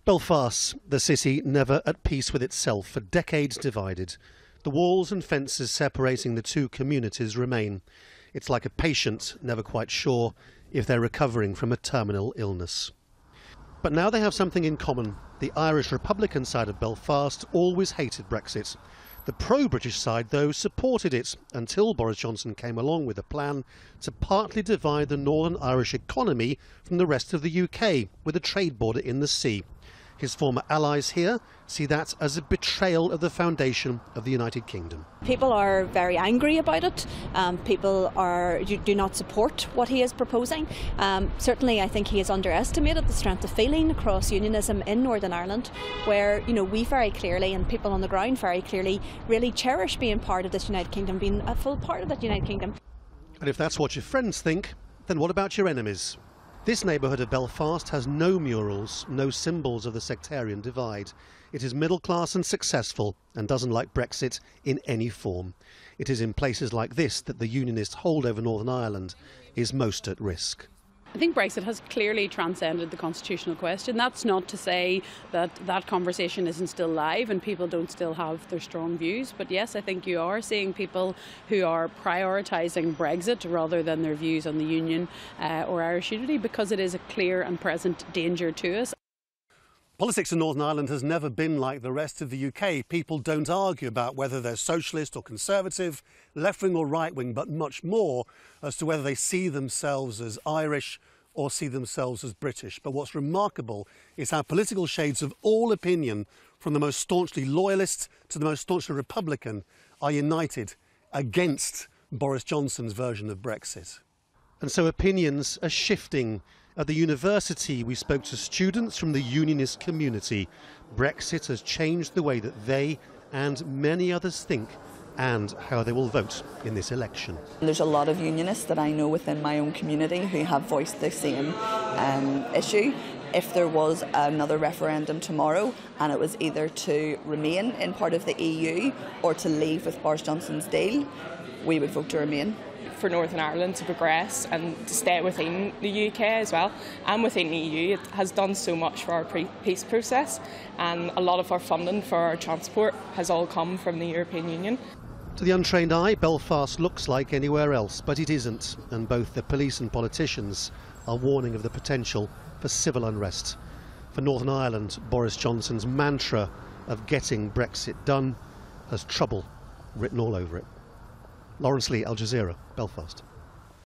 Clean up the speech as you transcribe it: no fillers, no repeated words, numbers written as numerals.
Belfast, the city never at peace with itself, for decades divided. The walls and fences separating the two communities remain. It's like a patient never quite sure if they're recovering from a terminal illness. But now they have something in common. The Irish Republican side of Belfast always hated Brexit. The pro-British side, though, supported it until Boris Johnson came along with a plan to partly divide the Northern Irish economy from the rest of the UK with a trade border in the sea. His former allies here see that as a betrayal of the foundation of the United Kingdom. People are very angry about it. People do not support what he is proposing. Certainly, I think he has underestimated the strength of feeling across unionism in Northern Ireland, where we very clearly, and people on the ground very clearly, really cherish being part of this United Kingdom, being a full part of that United Kingdom. And if that's what your friends think, then what about your enemies? This neighbourhood of Belfast has no murals, no symbols of the sectarian divide. It is middle class and successful and doesn't like Brexit in any form. It is in places like this that the unionist hold over Northern Ireland is most at risk. I think Brexit has clearly transcended the constitutional question. That's not to say that that conversation isn't still live and people don't still have their strong views. But yes, I think you are seeing people who are prioritising Brexit rather than their views on the Union or Irish unity, because it is a clear and present danger to us. Politics in Northern Ireland has never been like the rest of the UK. People don't argue about whether they're socialist or conservative, left-wing or right-wing, but much more as to whether they see themselves as Irish or see themselves as British. But what's remarkable is how political shades of all opinion, from the most staunchly loyalist to the most staunchly Republican, are united against Boris Johnson's version of Brexit. And so opinions are shifting. At the university, we spoke to students from the unionist community. Brexit has changed the way that they and many others think and how they will vote in this election. There's a lot of unionists that I know within my own community who have voiced the same issue. If there was another referendum tomorrow and it was either to remain in part of the EU or to leave with Boris Johnson's deal, we would vote to remain. For Northern Ireland to progress and to stay within the UK as well and within the EU. It has done so much for our peace process, and a lot of our funding for our transport has all come from the European Union. To the untrained eye, Belfast looks like anywhere else, but it isn't, and both the police and politicians are warning of the potential for civil unrest. For Northern Ireland, Boris Johnson's mantra of getting Brexit done has trouble written all over it. Laurence, Al Jazeera, Belfast.